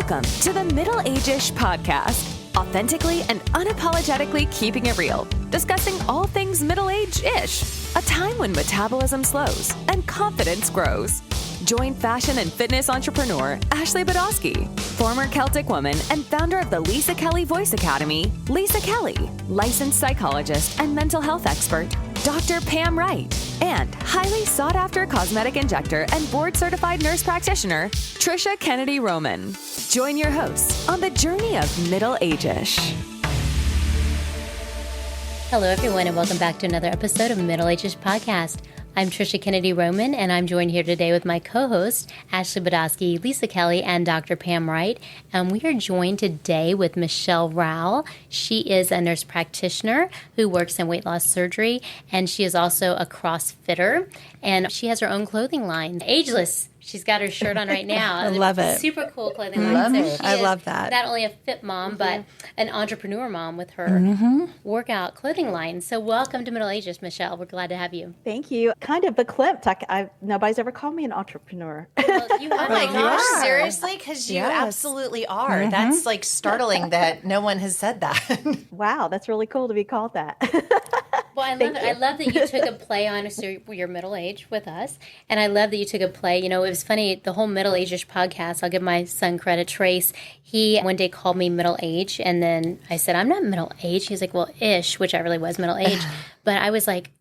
Welcome to the AGEish podcast. Authentically and unapologetically keeping it real. Discussing all things middle-age-ish. A time when metabolism slows and confidence grows. Join fashion and fitness entrepreneur Ashley Badowski, former Celtic woman and founder of the Lisa Kelly Voice Academy, Lisa Kelly, licensed psychologist and mental health expert, Dr. Pam Wright, and highly sought-after cosmetic injector and board-certified nurse practitioner, Trisha Kennedy Roman. Join your hosts on the journey of middle-age-ish. Hello, everyone, and welcome back to another episode of AGEish podcast. I'm Trisha Kennedy Roman, and I'm joined here today with my co-hosts, Ashley Badowski, Lisa Kelly, and Dr. Pam Wright. And we are joined today with Michelle Rowell. She is a nurse practitioner who works in weight loss surgery, and she is also a CrossFitter, and she has her own clothing line, Ageless. She's got her shirt on right now. I love it. Super cool clothing line. So I love that. Not only a fit mom, but an entrepreneur mom with her workout clothing line. So welcome to AGEish, Michelle. We're glad to have you. Thank you. Kind of verklempt. Nobody's ever called me an entrepreneur. Well, you Oh my gosh, seriously? Because you absolutely are. That's like startling that no one has said that. Wow, that's really cool to be called that. Well, I love it. I love that you took a play on your middle age with us. And I love that you took a play. You know, it was funny, the whole AGEish podcast, I'll give my son credit, Trace. He one day called me middle age. And then I said, I'm not middle age. He's like, well, ish, which I really was middle age. But I was like,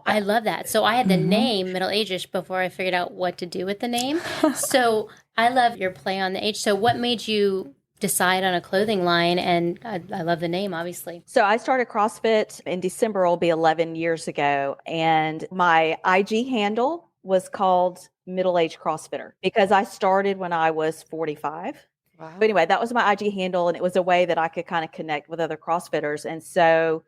I love that. So I had the name middle age-ish before I figured out what to do with the name. So I love your play on the age. So what made you decide on a clothing line? And I love the name, obviously. So I started CrossFit in December, will be 11 years ago. And my IG handle was called Middle Age CrossFitter because I started when I was 45. Wow. But anyway, that was my IG handle. And it was a way that I could kind of connect with other CrossFitters. And so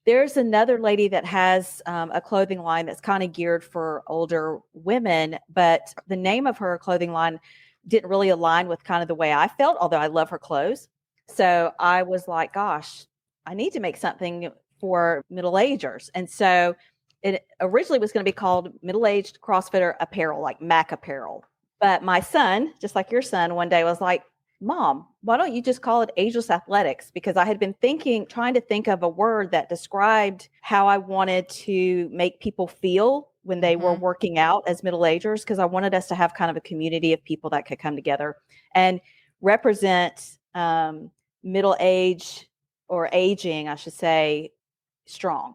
there's another lady that has a clothing line that's kind of geared for older women, but the name of her clothing line didn't really align with kind of the way I felt, although I love her clothes. So I was like, gosh, I need to make something for middle-agers. And so it originally was going to be called Middle-Aged CrossFitter Apparel, like Mac Apparel. But my son, just like your son, one day was like, Mom, why don't you just call it Ageless Athletics? Because I had been trying to think of a word that described how I wanted to make people feel when they were working out as middle-agers, because I wanted us to have kind of a community of people that could come together and represent middle age or aging, I should say, strong.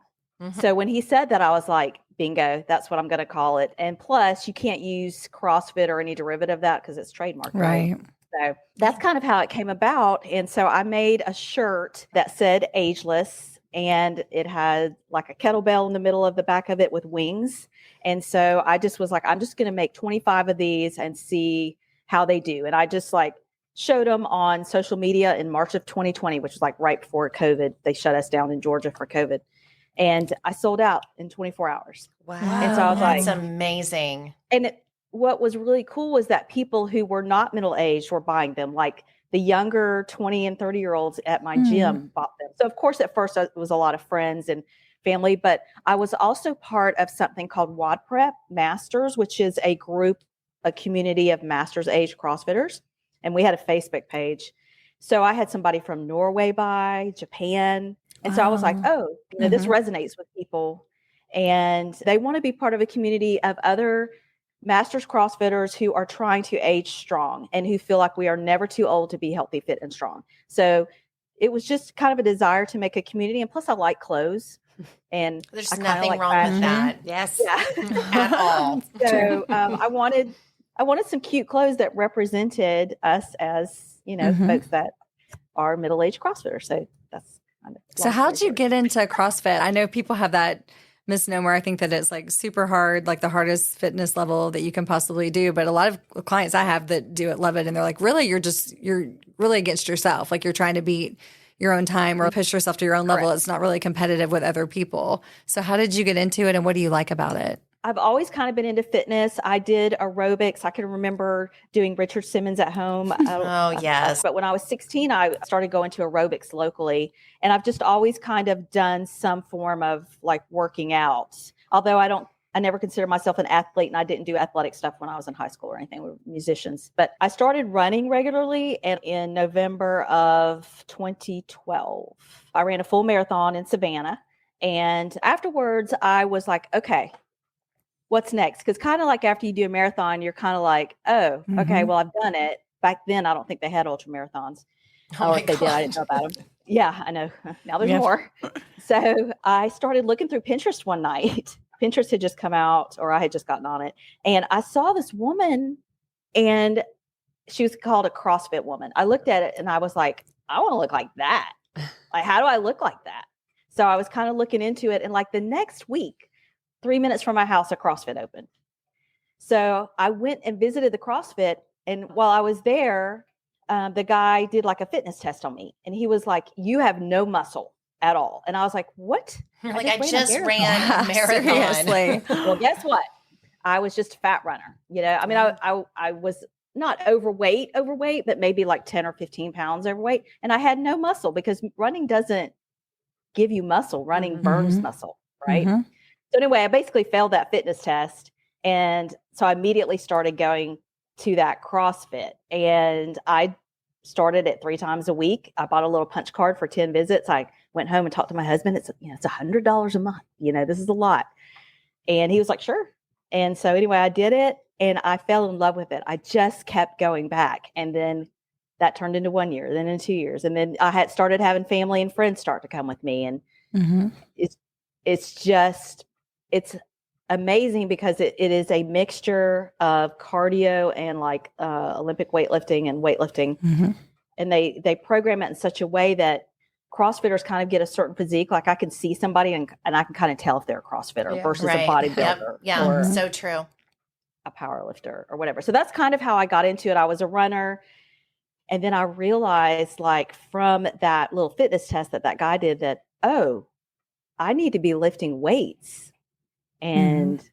So when he said that, I was like, bingo, that's what I'm going to call it. And plus, you can't use CrossFit or any derivative of that because it's trademarked. Right. So that's kind of how it came about. And so I made a shirt that said Ageless, and it had like a kettlebell in the middle of the back of it with wings. And so I just was like, I'm just going to make 25 of these and see how they do. And I just like showed them on social media in March of 2020, which was like right before COVID. They shut us down in Georgia for COVID. And I sold out in 24 hours. Wow. And so I was That's like, amazing. And what was really cool was that people who were not middle-aged were buying them. Like the younger 20 and 30-year-olds at my gym bought them. So of course, at first it was a lot of friends and family, but I was also part of something called WOD Prep Masters, which is a community of masters age CrossFitters. And we had a Facebook page. So I had somebody from Norway buy, Japan. And so I was like, oh, this resonates with people. And they want to be part of a community of other masters CrossFitters who are trying to age strong and who feel like we are never too old to be healthy, fit, and strong. So it was just kind of a desire to make a community. And plus I like clothes. And there's nothing wrong with that. Yes. Yeah. At all. So I wanted some cute clothes that represented us as, folks that are middle-aged CrossFitters. So that's kind of. So how'd you get into CrossFit? I know people have that misnomer. I think that it's like super hard, like the hardest fitness level that you can possibly do. But a lot of clients I have that do it love it. And they're like, really, you're really against yourself. Like you're trying to beat your own time or push yourself to your own level. It's not really competitive with other people. So how did you get into it and what do you like about it? I've always kind of been into fitness. I did aerobics. I can remember doing Richard Simmons at home. Oh, yes. But when I was 16, I started going to aerobics locally. And I've just always kind of done some form of like working out. Although I I never considered myself an athlete, and I didn't do athletic stuff when I was in high school or anything. We were musicians. But I started running regularly, and in November of 2012, I ran a full marathon in Savannah. And afterwards, I was like, okay, what's next? Because kind of like after you do a marathon, you're kind of like, oh, okay, well, I've done it. Back then, I don't think they had ultra marathons. Or if they did, I didn't know about them. Yeah, I know. Now there's more. So I started looking through Pinterest one night. Pinterest had just come out, or I had just gotten on it. And I saw this woman, and she was called a CrossFit woman. I looked at it and I was like, I want to look like that. Like, how do I look like that? So I was kind of looking into it. And like the next week, 3 minutes from my house, a CrossFit opened. So I went and visited the CrossFit. And while I was there, the guy did like a fitness test on me. And he was like, you have no muscle at all. And I was like, what? I just ran a marathon. Seriously. Well, guess what? I was just a fat runner. You know, I mean, I was not overweight, but maybe like 10 or 15 pounds overweight. And I had no muscle because running doesn't give you muscle. Running burns muscle, right? So anyway, I basically failed that fitness test. And so I immediately started going to that CrossFit. And I started it 3 times a week. I bought a little punch card for 10 visits. I went home and talked to my husband. It's $100 a month. You know, this is a lot. And he was like, sure. And so anyway, I did it and I fell in love with it. I just kept going back. And then that turned into 1 year, then in 2 years. And then I had started having family and friends start to come with me. And it's amazing because it is a mixture of cardio and like Olympic weightlifting and weightlifting. And they program it in such a way that CrossFitters kind of get a certain physique. Like I can see somebody and I can kind of tell if they're a CrossFitter versus a bodybuilder. Yeah, so true. A power lifter or whatever. So that's kind of how I got into it. I was a runner. And then I realized like from that little fitness test that guy did that, oh, I need to be lifting weights. And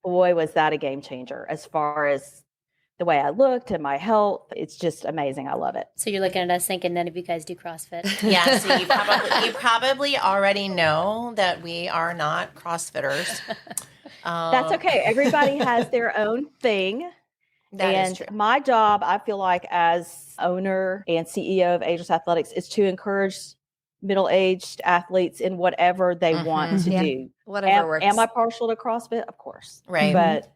boy, was that a game changer as far as the way I looked and my health. It's just amazing. I love it. So you're looking at us thinking none of you guys do CrossFit. Yeah, so you probably already know that we are not CrossFitters. That's okay. Everybody has their own thing. That is true. My job, I feel like as owner and CEO of Ageless Athletics is to encourage middle-aged athletes in whatever they want to do. Whatever works. Am I partial to CrossFit? Of course. Right. But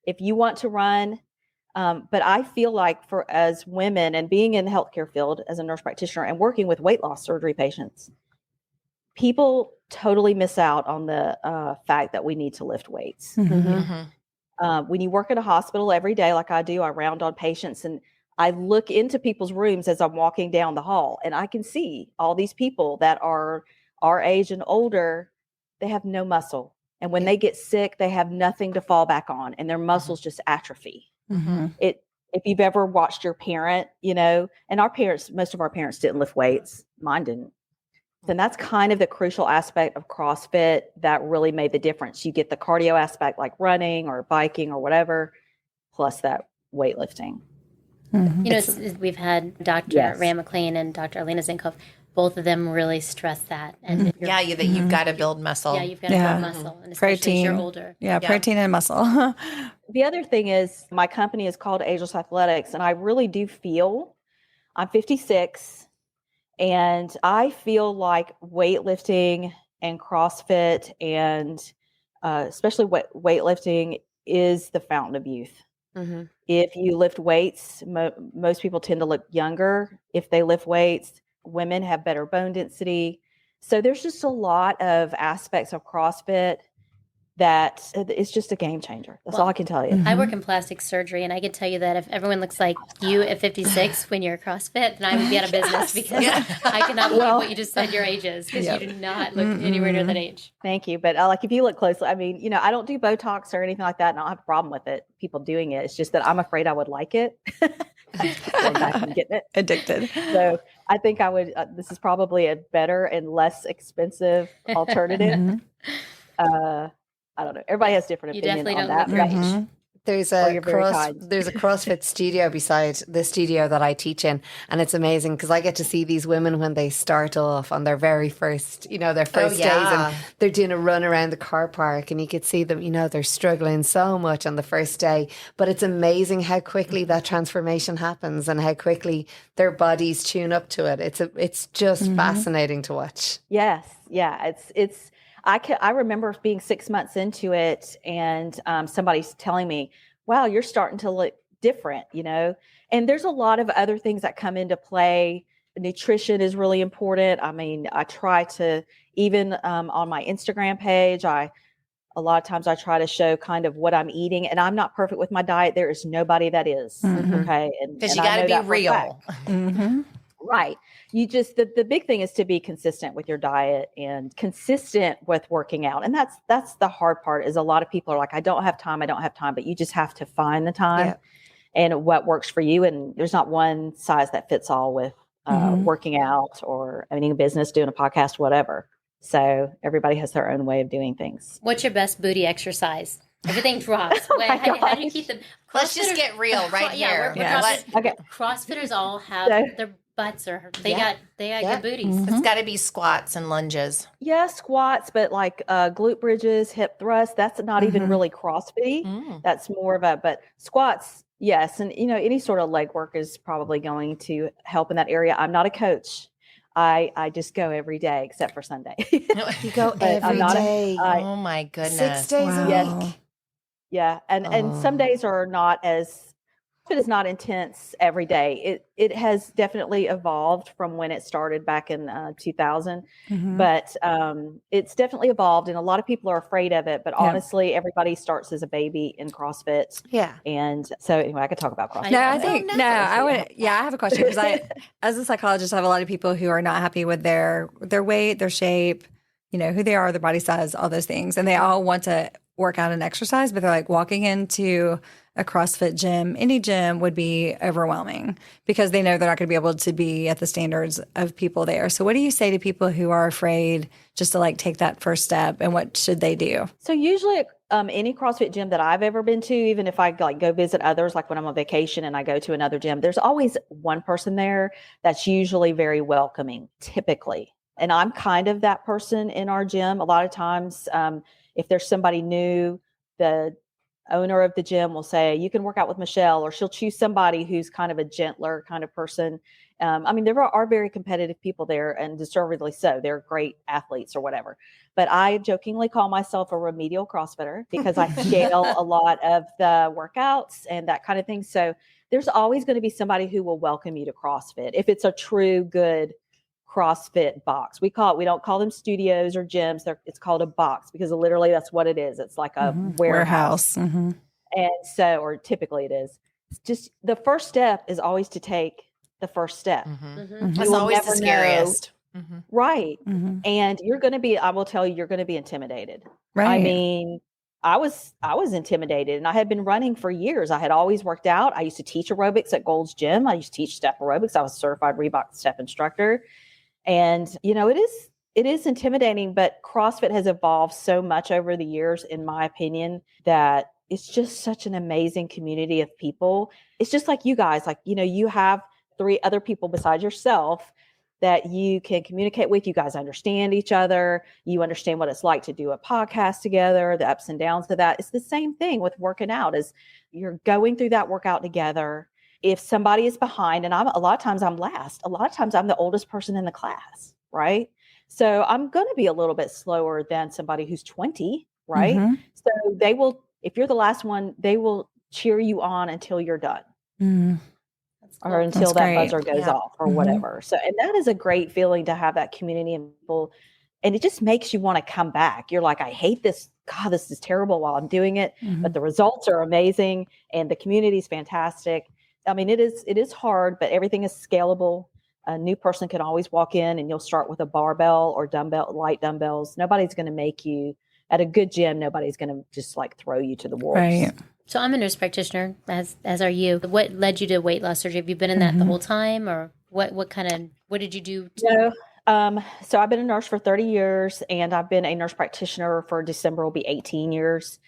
if you want to run, but I feel like for as women and being in the healthcare field as a nurse practitioner and working with weight loss surgery patients, people totally miss out on the fact that we need to lift weights. When you work at a hospital every day, like I do, I round on patients and I look into people's rooms as I'm walking down the hall and I can see all these people that are our age and older, they have no muscle. And when they get sick, they have nothing to fall back on and their muscles just atrophy. If you've ever watched your parent, you know, and most of our parents didn't lift weights. Mine didn't. And that's kind of the crucial aspect of CrossFit that really made the difference. You get the cardio aspect like running or biking or whatever, plus that weightlifting. You know, we've had Dr. Ram McLean and Dr. Alina Zinkoff. Both of them really stress that. And that you've got to build muscle. Yeah, you've got to build muscle, and especially as you're older. Yeah, protein and muscle. The other thing is my company is called Ageless Athletics, and I really do feel I'm 56, and I feel like weightlifting and CrossFit and especially weightlifting is the fountain of youth. If you lift weights, most people tend to look younger. If they lift weights, women have better bone density. So there's just a lot of aspects of CrossFit that it's just a game changer. That's all I can tell you. I work in plastic surgery, and I can tell you that if everyone looks like you at 56 when you're CrossFit, then I would be out of business because I cannot believe what you just said your age is because you do not look anywhere near that age. Thank you. But like if you look closely, I mean, you know, I don't do Botox or anything like that, and I don't have a problem with it. People doing it. It's just that I'm afraid I would like it. Going back and getting it. Addicted. So I think I would, this is probably a better and less expensive alternative. I don't know. Everybody has different opinions on that. There's Or a you're very kind. there's a CrossFit studio beside the studio that I teach in, and it's amazing because I get to see these women when they start off on their very first, their first days, and they're doing a run around the car park, and you could see them, they're struggling so much on the first day, but it's amazing how quickly that transformation happens and how quickly their bodies tune up to it. It's just fascinating to watch. Yes, yeah, I remember being 6 months into it and somebody's telling me, wow, you're starting to look different, and there's a lot of other things that come into play. Nutrition is really important. I mean, I try to, even on my Instagram page, a lot of times I try to show kind of what I'm eating, and I'm not perfect with my diet. There is nobody that is. Okay. Because you got to be real. Right. You just, the big thing is to be consistent with your diet and consistent with working out. And that's the hard part, is a lot of people are like, I don't have time, but you just have to find the time and what works for you. And there's not one size that fits all with working out or owning a business, doing a podcast, whatever. So everybody has their own way of doing things. What's your best booty exercise? Everything drops. How do you keep them? Let's just get real right here. Okay. CrossFitters all have their butts are they got good booties. It's got to be squats and lunges. Yeah, squats, but like glute bridges, hip thrusts, that's not even really CrossFit. That's more of but squats, yes. And any sort of leg work is probably going to help in that area. I'm not a coach. I just go every day except for Sunday. You go every day. Oh my goodness. 6 days a week. Yes. Yeah. And some days are not as, it is not intense every day. It has definitely evolved from when it started back in 2000, but it's definitely evolved, and a lot of people are afraid of it. But honestly, everybody starts as a baby in CrossFit. Yeah. And so anyway, I could talk about CrossFit. I have a question, because I, as a psychologist, I have a lot of people who are not happy with their weight, their shape, who they are, their body size, all those things, and they all want to work out and exercise, but they're like, walking into a CrossFit gym, any gym, would be overwhelming because they know they're not going to be able to be at the standards of people there. So what do you say to people who are afraid just to like take that first step, and what should they do? So usually any CrossFit gym that I've ever been to, even if I like go visit others, like when I'm on vacation and I go to another gym, there's always one person there that's usually very welcoming, typically. And I'm kind of that person in our gym. A lot of times, if there's somebody new, the owner of the gym will say, you can work out with Michelle, or she'll choose somebody who's kind of a gentler kind of person. I mean, there are very competitive people there, and deservedly so. They're great athletes or whatever. But I jokingly call myself a remedial CrossFitter because I scale a lot of the workouts and that kind of thing. So there's always going to be somebody who will welcome you to CrossFit if it's a true good CrossFit box. We don't call them studios or gyms. It's called a box because literally that's what it is. It's like a warehouse. And so, or typically it is. It's just the first step is always to take the first step. That's always the scariest. Right. And I will tell you, you're going to be intimidated. Right. I mean, I was intimidated, and I had been running for years. I had always worked out. I used to teach aerobics at Gold's Gym. I used to teach step aerobics. I was a certified Reebok step instructor. And, it is intimidating, but CrossFit has evolved so much over the years, in my opinion, that it's just such an amazing community of people. It's just like you guys, you have 3 other people besides yourself that you can communicate with. You guys understand each other. You understand what it's like to do a podcast together, the ups and downs of that. It's the same thing with working out, is you're going through that workout together. If somebody is behind, and a lot of times I'm last, a lot of times I'm the oldest person in the class, right? So I'm going to be a little bit slower than somebody who's 20, right? So if you're the last one, they will cheer you on until you're done. Or until that buzzer goes off or whatever. So, and that is a great feeling to have that community and people. And it just makes you want to come back. You're like, I hate this. God, this is terrible while I'm doing it, but the results are amazing and the community is fantastic. I mean, it is hard, but everything is scalable. A new person can always walk in and you'll start with a barbell or light dumbbells. Nobody's going to make you, at a good gym, nobody's going to just like throw you to the wolves. Right. So I'm a nurse practitioner, as are you. What led you to weight loss surgery? Have you been in that the whole time, or what did you do? So I've been a nurse for 30 years, and I've been a nurse practitioner for December will be 18 years.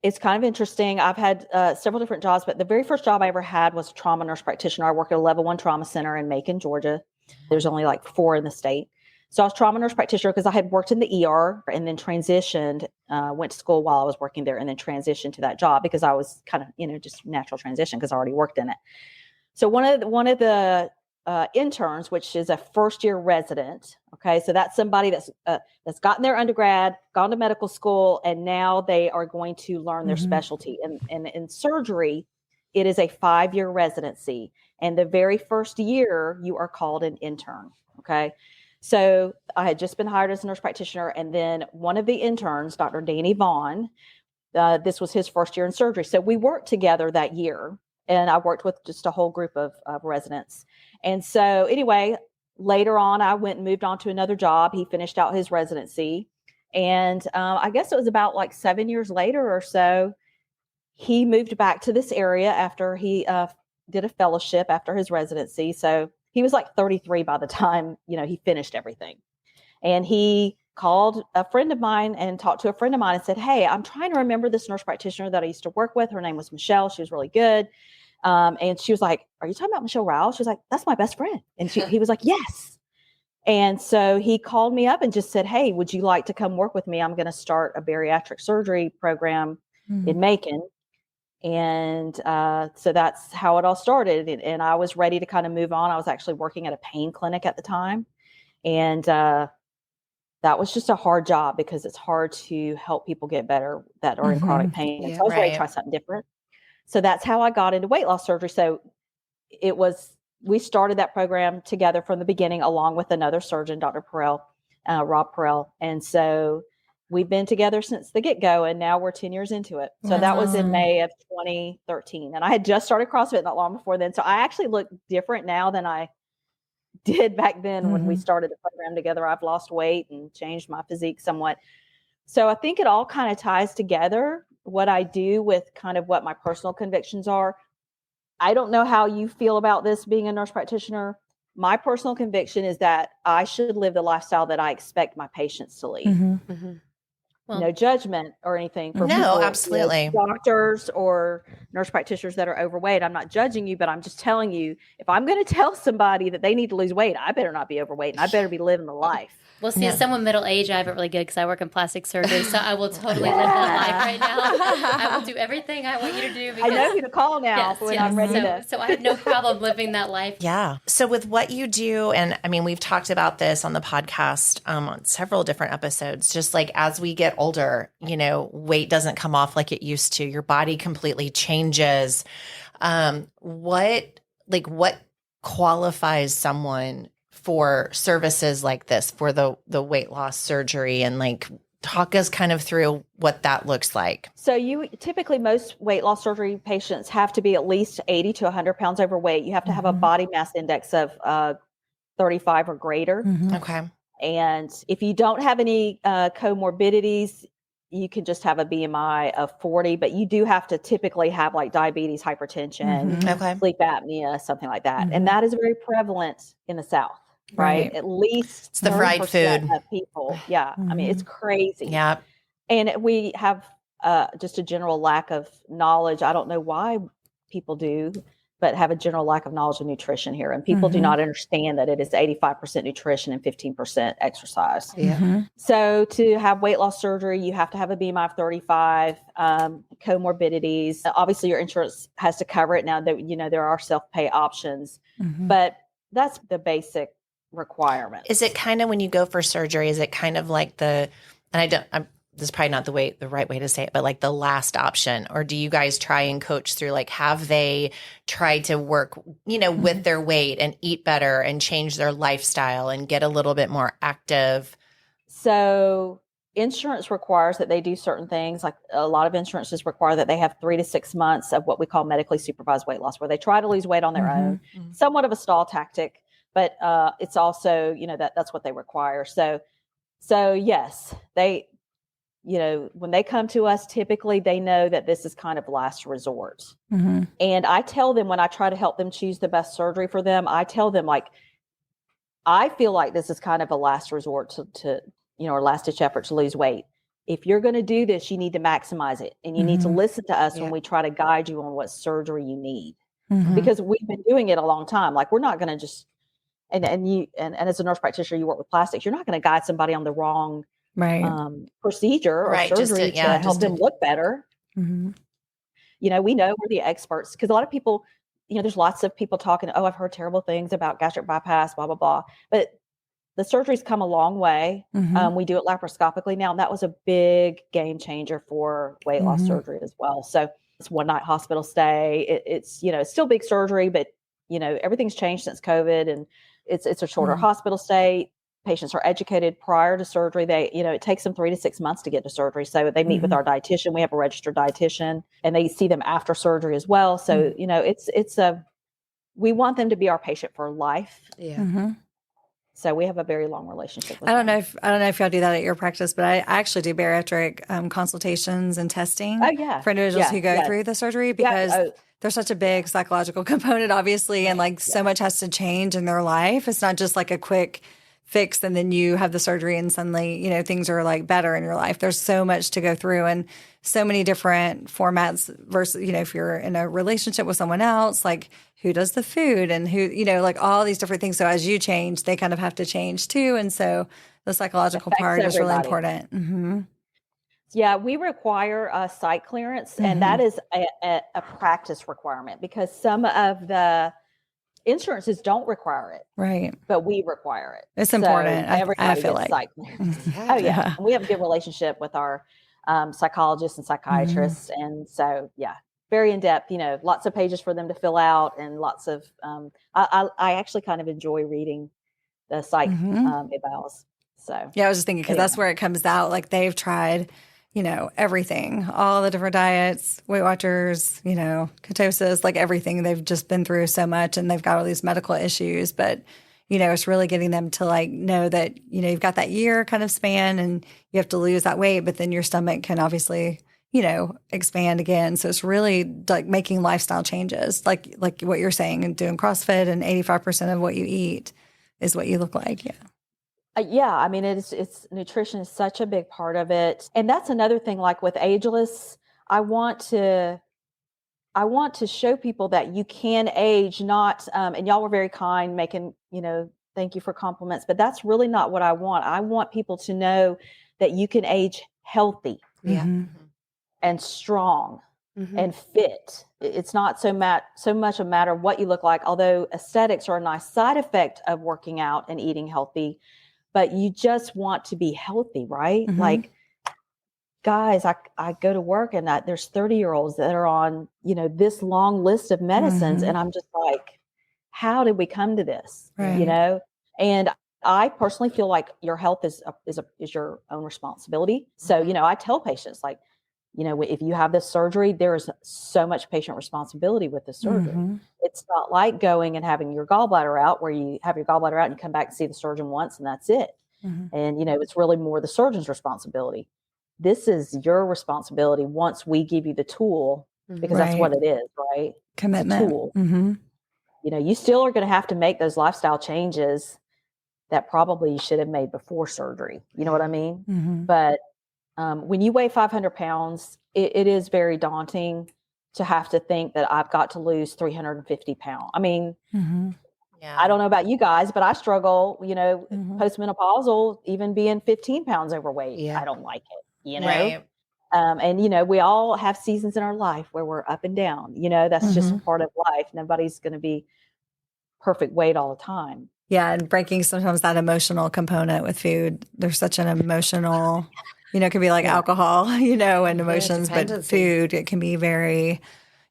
It's kind of interesting. I've had several different jobs, but the very first job I ever had was trauma nurse practitioner. I worked at a level 1 trauma center in Macon, Georgia. There's only like 4 in the state. So I was trauma nurse practitioner because I had worked in the ER and then transitioned, went to school while I was working there and then transitioned to that job because I was kind of, just natural transition because I already worked in it. So one of the interns, which is a first year resident. Okay. So that's somebody that's gotten their undergrad, gone to medical school, and now they are going to learn their specialty. And in surgery, it is a 5-year residency. And the very first year you are called an intern. Okay. So I had just been hired as a nurse practitioner. And then one of the interns, Dr. Danny Vaughn, this was his first year in surgery. So we worked together that year. And I worked with just a whole group of residents. And so anyway, later on, I went and moved on to another job. He finished out his residency. And I guess it was about like 7 years later or so, he moved back to this area after he did a fellowship after his residency. So he was like 33 by the time, he finished everything. And he called a friend of mine and talked to a friend of mine and said, hey, I'm trying to remember this nurse practitioner that I used to work with. Her name was Michelle. She was really good. And she was like, are you talking about Michelle Rowell? She was like, that's my best friend. And he was like, yes. And so he called me up and just said, hey, would you like to come work with me? I'm going to start a bariatric surgery program in Macon. And so that's how it all started. And I was ready to kind of move on. I was actually working at a pain clinic at the time. And that was just a hard job because it's hard to help people get better that are in chronic pain. And so I was ready to try something different. So that's how I got into weight loss surgery. So we started that program together from the beginning, along with another surgeon, Dr. Perel, Rob Perel. And so we've been together since the get-go, and now we're 10 years into it. So that was in May of 2013. And I had just started CrossFit not long before then. So I actually look different now than I did back then when we started the program together. I've lost weight and changed my physique somewhat. So I think it all kind of ties together, what I do with kind of what my personal convictions are. I don't know how you feel about this being a nurse practitioner. My personal conviction is that I should live the lifestyle that I expect my patients to lead. Well, no judgment or anything for people, absolutely. Doctors or nurse practitioners that are overweight. I'm not judging you, but I'm just telling you, if I'm going to tell somebody that they need to lose weight, I better not be overweight and I better be living the life. Well, see, as someone middle-aged, I have it really good because I work in plastic surgery, so I will totally live that life right now. I will do everything I want you to do. Because, I know who to call now when I'm ready to. So I have no problem living that life. Yeah. So with what you do, and I mean, we've talked about this on the podcast on several different episodes, just like as we get older, weight doesn't come off like it used to. Your body completely changes. What qualifies someone for services like this, for the weight loss surgery, and talk us kind of through what that looks like? So typically most weight loss surgery patients have to be at least 80 to 100 pounds overweight. You have to have a body mass index of 35 or greater. Okay. And if you don't have any comorbidities, you can just have a BMI of 40, but you do have to typically have like diabetes, hypertension, sleep apnea, something like that. And that is very prevalent in the South. Right. At least it's the fried food of people. Yeah. I mean, it's crazy. Yeah. And we have just a general lack of knowledge. I don't know why people do, but have a general lack of knowledge of nutrition here. And people do not understand that it is 85% nutrition and 15% exercise. Yeah. So to have weight loss surgery, you have to have a BMI of 35, comorbidities. Obviously your insurance has to cover it now that, there are self-pay options, but that's the basic requirement. Is it kind of, when you go for surgery, is it kind of like this is probably not the right way to say it, but like the last option? Or do you guys try and coach through, have they tried to work, with their weight and eat better and change their lifestyle and get a little bit more active? So insurance requires that they do certain things. Like a lot of insurances require that they have 3 to 6 months of what we call medically supervised weight loss, where they try to lose weight on their own, somewhat of a stall tactic. But it's also, that's what they require. So yes, they, when they come to us, typically they know that this is kind of last resort. And I tell them, when I try to help them choose the best surgery for them, I tell them I feel like this is kind of a last resort to or last ditch effort to lose weight. if you're going to do this, you need to maximize it. And you need to listen to us when we try to guide you on what surgery you need. Because we've been doing it a long time. Like, we're not going to just, and as a nurse practitioner, you work with plastics. You're not going to guide somebody on the wrong procedure or surgery to help them look better. You know, we know we're the experts, because a lot of people, you know, there's lots of people talking, oh, I've heard terrible things about gastric bypass, blah, blah, blah. But the surgery's come a long way. We do it laparoscopically now. And that was a big game changer for weight loss surgery as well. So it's one night hospital stay. It's, you know, it's still big surgery, but, you know, everything's changed since COVID, and it's a shorter hospital stay. Patients are educated prior to surgery. They, you know, it takes them 3 to 6 months to get to surgery. So they meet with our dietitian. We have a registered dietitian, and they see them after surgery as well. So, you know, we want them to be our patient for life. Yeah. So we have a very long relationship with I don't them. know if y'all do that at your practice, but I actually do bariatric consultations and testing for individuals who go through the surgery, because there's such a big psychological component, obviously, and like so much has to change in their life. It's not just like a quick fix and then you have the surgery and suddenly, you know, things are like better in your life. There's so much to go through and so many different formats versus, you know, if you're in a relationship with someone else, like who does the food and who, you know, like all these different things. So as you change, they kind of have to change too. And so the psychological part is really important. Yeah, we require a site clearance, and that is a practice requirement, because some of the insurances don't require it. Right. But we require it. It's important. I feel like. Site clearance. Oh, yeah. And we have a good relationship with our psychologists and psychiatrists. And so, yeah, very in-depth, you know, lots of pages for them to fill out, and lots of, I actually kind of enjoy reading the psych evals. So, yeah, I was just thinking, because that's where it comes out. Like, they've tried, you know, everything, all the different diets, Weight Watchers, you know, ketosis, like everything. They've just been through so much, and they've got all these medical issues. But, you know, it's really getting them to like know that, you know, you've got that year kind of span and you have to lose that weight, but then your stomach can obviously, you know, expand again. So it's really like making lifestyle changes, like what you're saying, and doing CrossFit, and 85% of what you eat is what you look like. Yeah. Yeah, I mean, it's nutrition is such a big part of it. And that's another thing, like with Ageless, I want to show people that you can age, not, and y'all were very kind, making, you know, thank you for compliments, but that's really not what I want. I want people to know that you can age healthy and strong and fit. It's not so much a matter of what you look like, although aesthetics are a nice side effect of working out and eating healthy. But you just want to be healthy, right? Like, guys, I go to work, and there's 30-year-olds that are on, you know, this long list of medicines. And I'm just like, how did we come to this? Right. You know? And I personally feel like your health is your own responsibility. So, you know, I tell patients, like, you know, if you have this surgery, there is so much patient responsibility with the surgery. It's not like going and having your gallbladder out, where you have your gallbladder out and you come back and see the surgeon once and that's it. And, you know, it's really more the surgeon's responsibility. This is your responsibility once we give you the tool, because that's what it is, right? Commitment. It's a tool. You know, you still are going to have to make those lifestyle changes that probably you should have made before surgery. You know what I mean? But when you weigh 500 pounds, it is very daunting to have to think that I've got to lose 350 pounds. I mean, I don't know about you guys, but I struggle, you know, postmenopausal, even being 15 pounds overweight. I don't like it, you know? Right. And, you know, we all have seasons in our life where we're up and down, you know, that's just a part of life. Nobody's going to be perfect weight all the time. Yeah. And breaking sometimes that emotional component with food. There's such an emotional, you know, it can be like alcohol, you know, and emotions, but food, it can be very,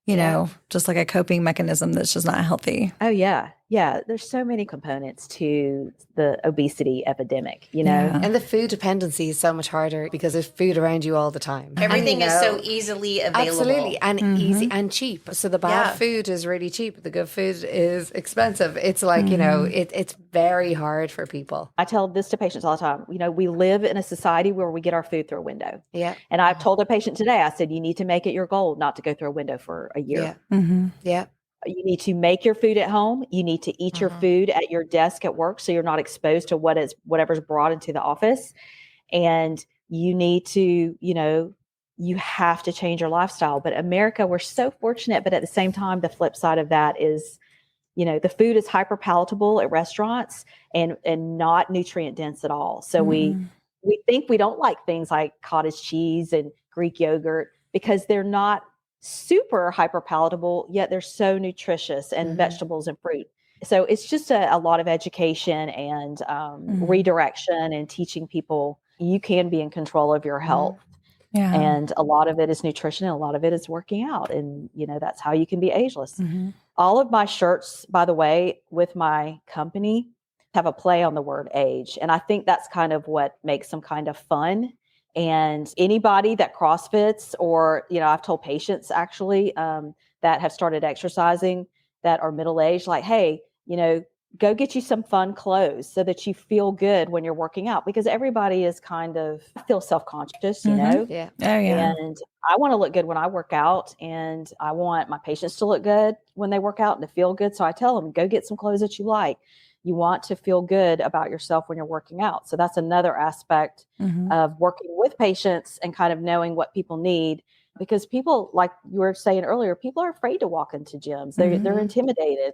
you know, just like a coping mechanism that's just not healthy. Oh, yeah. Yeah. There's so many components to the obesity epidemic, you know. And the food dependency is so much harder because there's food around you all the time. Everything is so easily available. Absolutely. And easy and cheap. So the bad food is really cheap. The good food is expensive. It's like, you know, it's very hard for people. I tell this to patients all the time. You know, we live in a society where we get our food through a window. Yeah. And I've told a patient today, I said, you need to make it your goal not to go through a window for a year. Yeah. You need to make your food at home. You need to eat your food at your desk at work, so you're not exposed to whatever's brought into the office. And you need to, you have to change your lifestyle. But America, we're so fortunate. But at the same time, the flip side of that is, the food is hyper palatable at restaurants and not nutrient dense at all. So we think we don't like things like cottage cheese and Greek yogurt because they're not super hyper palatable, yet they're so nutritious, and vegetables and fruit. So it's just a lot of education and redirection and teaching people you can be in control of your health. Yeah. And a lot of it is nutrition and a lot of it is working out. And, that's how you can be ageless. All of my shirts, by the way, with my company have a play on the word age. And I think that's kind of what makes them kind of fun. And anybody that CrossFits or, I've told patients actually that have started exercising that are middle-aged, like, hey, go get you some fun clothes so that you feel good when you're working out, because everybody is kind of feel self-conscious, Yeah. Oh, yeah. And I want to look good when I work out, and I want my patients to look good when they work out and to feel good. So I tell them, go get some clothes that you like. You want to feel good about yourself when you're working out. So that's another aspect of working with patients and kind of knowing what people need, because people, like you were saying earlier, people are afraid to walk into gyms. They're intimidated.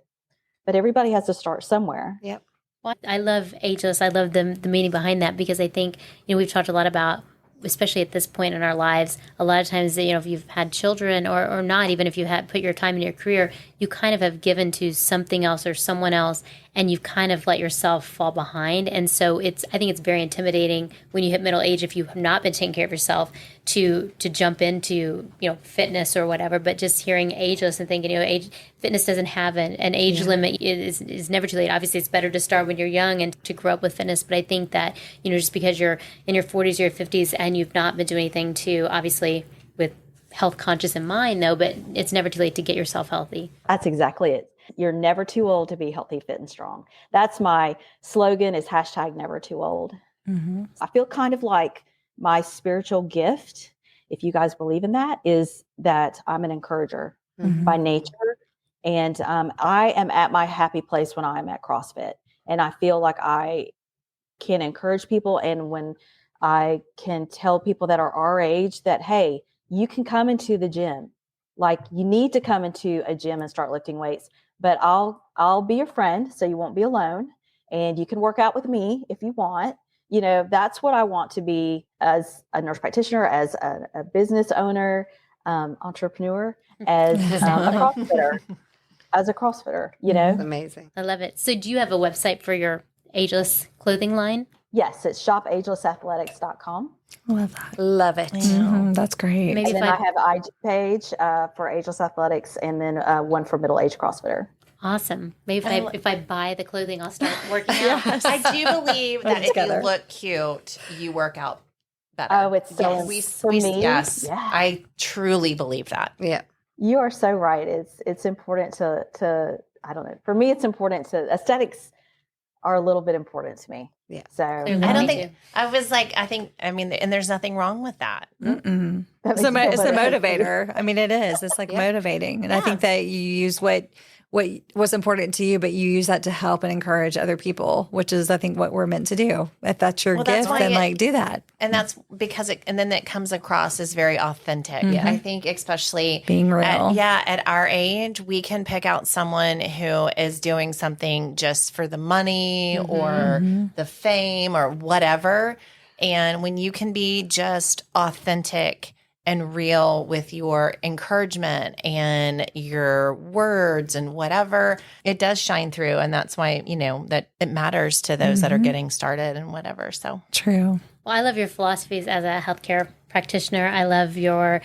But everybody has to start somewhere. Yep. Well, I love Ageless. I love the meaning behind that, because I think, we've talked a lot about, especially at this point in our lives, a lot of times, if you've had children or not, even if you had put your time in your career, you kind of have given to something else or someone else, and you've kind of let yourself fall behind. And so I think it's very intimidating when you hit middle age, if you have not been taking care of yourself, to jump into, fitness or whatever. But just hearing ageless and thinking, fitness doesn't have an age limit. It is never too late. Obviously, it's better to start when you're young and to grow up with fitness. But I think that, just because you're in your 40s or your 50s and you've not been doing anything to, obviously, with health conscious in mind, though, but it's never too late to get yourself healthy. That's exactly it. You're never too old to be healthy, fit, and strong. That's my slogan, is #never too old. I feel kind of like my spiritual gift, if you guys believe in that, is that I'm an encourager by nature. And I am at my happy place when I'm at CrossFit. And I feel like I can encourage people. And when I can tell people that are our age that, hey, you can come into the gym. Like, you need to come into a gym and start lifting weights, but I'll be your friend, so you won't be alone, and you can work out with me if you want. That's what I want to be as a nurse practitioner, as a business owner, entrepreneur, as a CrossFitter, Amazing. I love it. So do you have a website for your Ageless clothing line? Yes, it's shopagelessathletics.com. Love that. Love it. That's great. Maybe And then I have an IG page for Ageless Athletics, and then one for middle-aged CrossFitter. Awesome. Maybe if I buy the clothing, I'll start working out. I do believe that if you look cute, you work out better. Oh, it's so for me. Yes, Yeah. I truly believe that. Yeah. You are so right. It's important to I don't know. For me, it's important to aesthetics are a little bit important to me. Yeah. So Clearly. I don't Me think too. I mean, and there's nothing wrong with that. that It's makes a me feel better. motivator. I mean, it is. It's like motivating. And I think that you use what was important to you, but you use that to help and encourage other people, which is, I think, what we're meant to do. If that's your That's gift, why then do that. And that's because then it comes across as very authentic. I think especially Being real. at our age, we can pick out someone who is doing something just for the money or the fame or whatever. And when you can be just authentic and real with your encouragement and your words and whatever, it does shine through. And that's why, that it matters to those that are getting started and whatever. So True. Well, I love your philosophies as a healthcare practitioner. I love your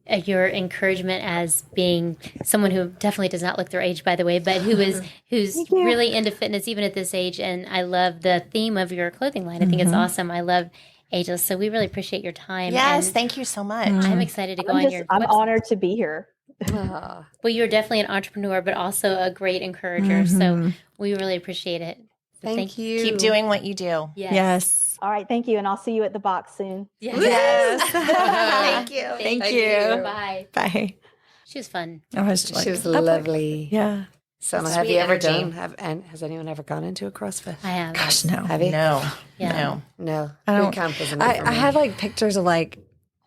encouragement as being someone who definitely does not look their age, by the way, but who's really into fitness even at this age. And I love the theme of your clothing line. I think it's awesome. I love Ageless. So we really appreciate your time. yes, and thank you so much. I'm excited to go on your I'm website. honored to be here. Well, you're definitely an entrepreneur, but also a great encourager. So we really appreciate it. So Thank you. Keep doing what you do. Yes. All right, thank you, and I'll see you at the box soon. Yes. Thank you. Thank you. Bye. Bye. She was fun. I was like, She was lovely. yeah. So Sweet have you ever energy. has anyone ever gone into a CrossFit? I have. Gosh, no. Have you? No. Yeah. No. I don't. Boot camp wasn't it I for me. have like pictures of like,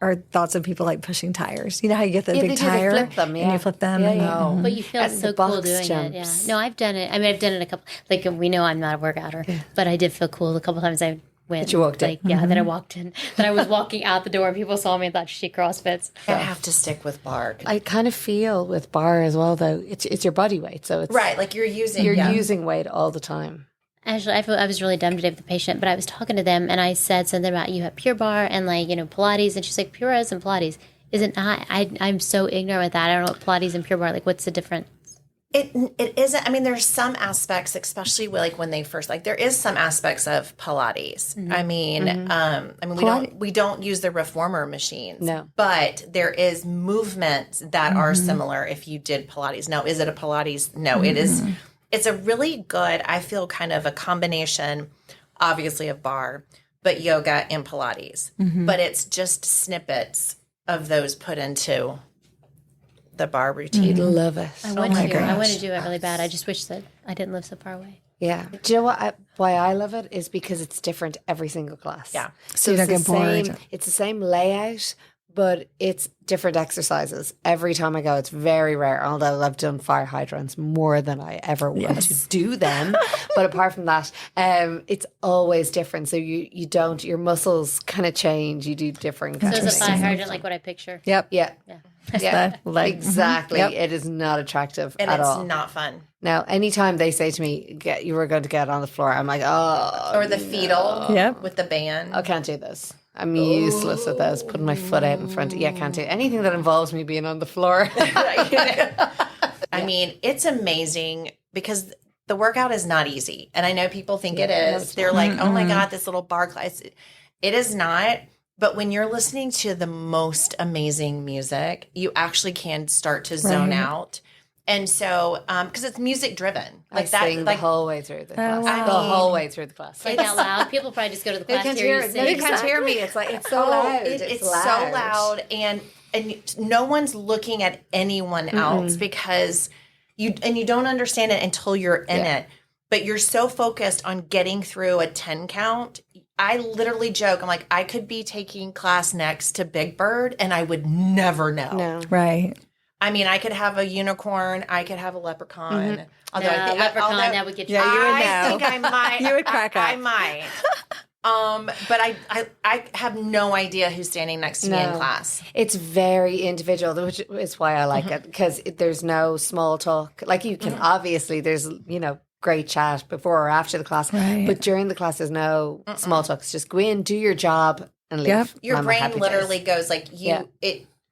or thoughts of people like pushing tires. You know how you get the Yeah, big they do, they tire flip them, and yeah. you flip them. Yeah, and yeah. you- But you feel And so the cool box doing it. Yeah. jumps. No, I've done it. I mean, I've done it a couple. Like we know I'm not a workouter, but I did feel cool a couple times. I went. That you walked in. like, yeah, that I walked in. That I was walking out the door and people saw me and thought she CrossFits. I have to stick with bar. I kind of feel with bar as well, though. It's your body weight, so it's Right, like you're using using weight all the time. Actually, I was really dumb today with the patient, but I was talking to them and I said something about you have Pure Barre and like Pilates, and she's like Pure Barre and Pilates. Isn't I'm so ignorant with that. I don't know what Pilates and Pure Barre like. What's the difference? It isn't. I mean, there's some aspects, especially like when they first there is some aspects of Pilates. I mean, we don't use the reformer machines. No. But there is movements that are similar. If you did Pilates, now is it a Pilates? No, it is. It's a really good. I feel kind of a combination, obviously of bar, but yoga and Pilates. But it's just snippets of those put into the bar routine. Love it. I want to do it really bad. I just wish that I didn't live so far away. Yeah. Do you know why I love it is because it's different every single class. Yeah. So you don't it's get bored. It's the same layout, but it's different exercises. Every time I go, it's very rare, although I've done fire hydrants more than I ever want to do them. But apart from that, it's always different. So you don't, your muscles kind of change. You do different So is a kinds of fire things. hydrant like what I picture? Yep. Yeah. Yeah, The leg. exactly. Yep. It is not attractive And at it's all. not fun. Now, anytime they say to me, you were going to get on the floor, I'm like, oh, Or the fetal Yep. with the band. I can't do this. I'm useless at those. Putting my foot out in front. Yeah, I can't do anything that involves me being on the floor. I mean, it's amazing because the workout is not easy. And I know people think it is. They're like, oh my God, this little bar class. It is not. But when you're listening to the most amazing music, you actually can start to zone out. And so, because it's music driven, I sing the whole way through the class. wow. The whole way through the class. Like out loud. People probably just go to the They class can't here. hear You it. No, they sing. can't hear me. It's like it's so loud. It's so loud, and no one's looking at anyone else because you don't understand it until you're in it. But you're so focused on getting through a 10 count. I literally joke. I'm like, I could be taking class next to Big Bird, and I would never know. No. Right. I mean, I could have a unicorn. I could have a leprechaun. Although I think leprechaun, that would get you. Yeah, you would I know. think I might. You would crack up. I might. But I have no idea who's standing next to me in class. It's very individual, which is why I like it, because there's no small talk. Like you can obviously, there's, great chat before or after the class, Right. but during the class, there's no small talk. It's just go in, do your job, and leave. Yep. Your I'm a brain happy literally days. goes like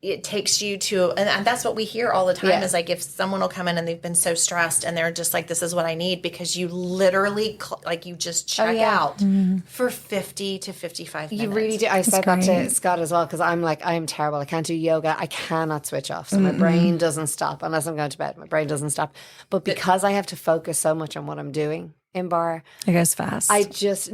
it takes you to, and that's what we hear all the time Yeah. is like if someone will come in and they've been so stressed and they're just like, this is what I need, because you literally you just check out for 50 to 55 minutes. You really do. I said that to great. Scott as well, because I'm like, I'm terrible. I can't do yoga. I cannot switch off. So my brain doesn't stop unless I'm going to bed. My brain doesn't stop. But because I have to focus so much on what I'm doing in bar, It goes fast. I just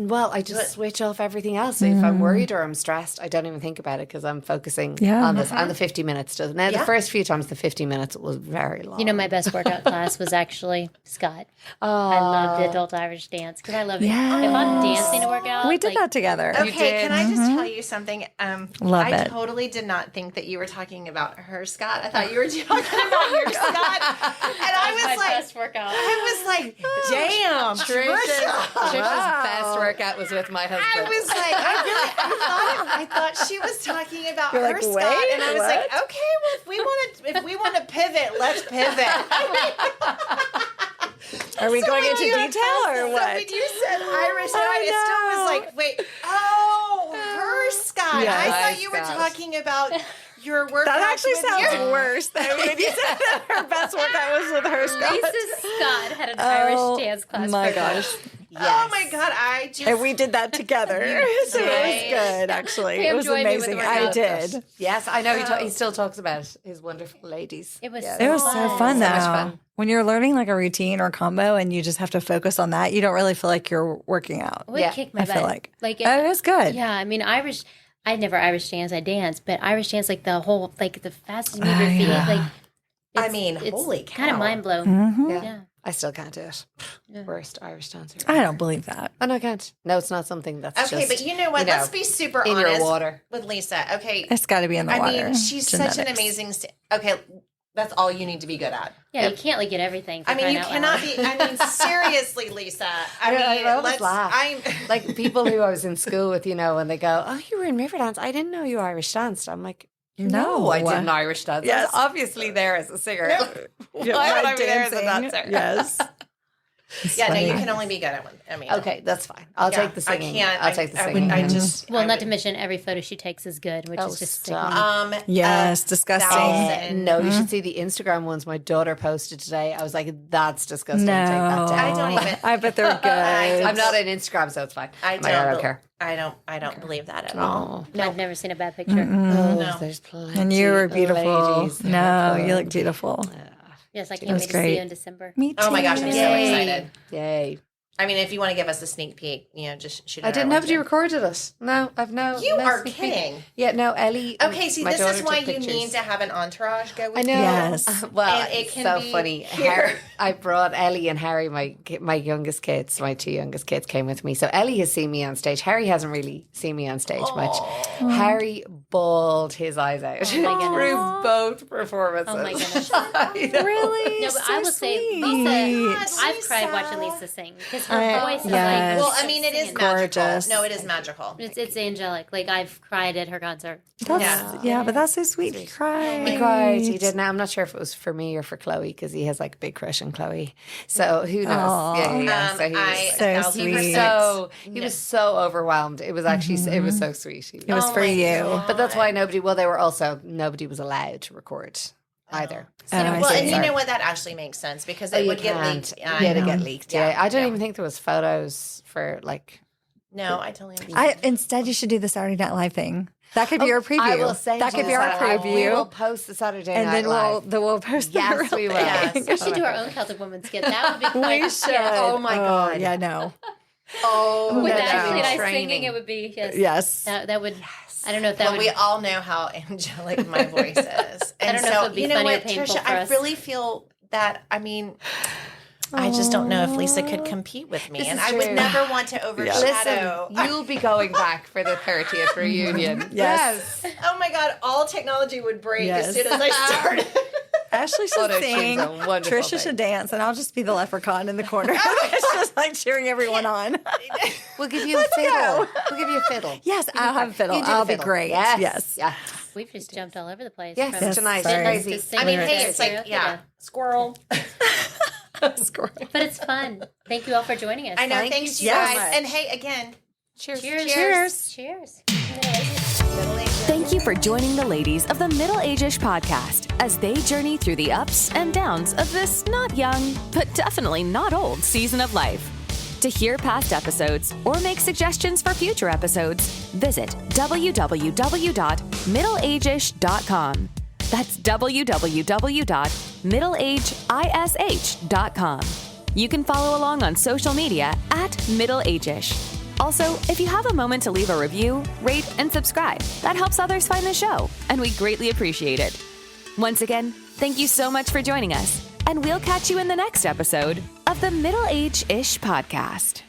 switch off everything else. So if I'm worried or I'm stressed, I don't even think about it because I'm focusing on this. And the 50 minutes does. Now, the first few times, the 50 minutes was very long. My best workout class was actually Scott. I love the adult Irish dance because I love it. If I'm dancing to work out, we did that together. Okay, can I just tell you something? Love I it. totally did not think that you were talking about her, Scott. I thought you were talking about your Scott. And I was my like, best workout. I was like, damn, Trisha. Trisha's best workout was with my husband. I was like, I thought she was talking about You're her, like, Scott, wait, and I was like, okay, well, if we want to pivot, let's pivot. Are we going when into you- detail or So what? when you said Irish, I still was like, wait, her Scott. Yeah. I Hi, thought you were Scott. talking about your workout. That actually sounds your- worse than when you said that her best workout was with her, Scott. Lisa Scott had an Irish dance class. my for her. gosh. Oh my God, I just. And we did that together. So it was good, actually. Pam It was joined me with amazing. the I workout. did. Yes, I know. He still talks about his wonderful ladies. It was. It was so fun, though. So much fun. When you're learning like a routine or combo and you just have to focus on that, you don't really feel like you're working out. It would Yeah, kick my I butt. feel like. it was good. Yeah, I mean Irish. I never Irish dance. I dance, but Irish dance, like the whole, like the fastest move your feet, yeah. like I mean, holy cow. Kind of mind blown. Mm-hmm. Yeah. I still can't do it. Worst Irish dancer. I don't believe that. Oh, no, I can't. No, it's not something that's Okay, just, but you know what? Let's be super in honest your water. with Lisa. Okay. It's got to be in the water. I mean, she's such an amazing... Okay, that's all you need to be good at. Yeah, you can't get everything. I mean, you cannot be... I mean, seriously, Lisa. I'm... Like people who I was in school with, when they go, oh, you were in Riverdance. I didn't know you Irish danced. I'm like, no, I didn't Irish dance. Yes. I was obviously there as a singer. Yeah, Why would I be there as a dancer? Yes. Yeah, no, you can only be good at one. I mean, okay, that's fine. I'll take the singing. I'll take the singing. Not to mention every photo she takes is good, which is just stop. Yes, disgusting. No, you should see the Instagram ones my daughter posted today. I was like, that's disgusting. No, take that down. I don't even. I bet they're good. I'm not on Instagram, so it's fine. I don't care. I don't believe that at all. No, I've never seen a bad picture. No. There's plenty. And you were beautiful. Ladies No, you look beautiful. Yes, I can't wait to see you in December. Me too. Oh my gosh, I'm so excited. Yay. I mean, if you want to give us a sneak peek, just shoot it. I didn't. Nobody recorded it. No, I've no. You no are sneak kidding. Peek. Yeah, no, Ellie. Okay, see, this is why you pictures. need to have an entourage go with I know. you. Yes. Well, And it it's can so be funny. here. I brought Ellie and Harry, my youngest kids, my two youngest kids came with me. So Ellie has seen me on stage. Harry hasn't really seen me on stage much. Harry bawled his eyes out through both performances. Oh my goodness. Really? No, but I will say, Lisa, I've cried watching Lisa sing because her voice is yes. Well, I mean, it is gorgeous. magical. No, it is magical. It's angelic. Like, I've cried at her concert. Yeah, but that's so sweet. He cried. He cried. He did. Now I'm not sure if it was for me or for Chloe because he has like a big crush on Chloe. So who knows? Yeah. So he was so overwhelmed. It was actually it was so sweet. It was for you. But that's why nobody was allowed to record either. And you know what? That actually makes sense because it would get leaked. It get leaked. Yeah, I don't even think there was photos for like. No, I totally understand. Instead, you should do the Saturday Night Live thing. That could be our preview. I will say that could be our preview. We will post the Saturday Night Live. And then we'll post the Yes, we will. Yes. We should do our own Celtic Woman skit. That would be quite We should. Oh my God. Yeah, no. With no. Ashley and I Training. singing, it would be, Yes. That would, I don't know if that would. We all know how angelic my voice is. And I don't know if it would be funny or painful Trisha, for I us. really feel that, I mean... I just don't know if Lisa could compete with me. And I would never want to overshadow. Listen, you'll be going back for the 30th reunion. Yes. Oh my God, all technology would break as soon as I started. Ashley should sing. Trisha should dance, and I'll just be the leprechaun in the corner. It's just like cheering everyone on. We'll give you a fiddle. We'll give you a fiddle. Yes, I'll have a fiddle. You do I'll the be fiddle. great. Yes. Yeah. We've just jumped all over the place. Yes, from tonight. fitness Crazy. to singing I mean, to hey, it's like, karaoke. squirrel. Squirrel. But it's fun. Thank you all for joining us. I know, thanks you guys. And hey, again, cheers. Cheers. Thank you for joining the ladies of the Middle AGEish podcast as they journey through the ups and downs of this not young, but definitely not old season of life. To hear past episodes or make suggestions for future episodes, visit www.middleageish.com. That's www.middleageish.com. You can follow along on social media at Middle AGEish. Also, if you have a moment to leave a review, rate, and subscribe, that helps others find the show, and we greatly appreciate it. Once again, thank you so much for joining us, and we'll catch you in the next episode of the Middle AGEish podcast.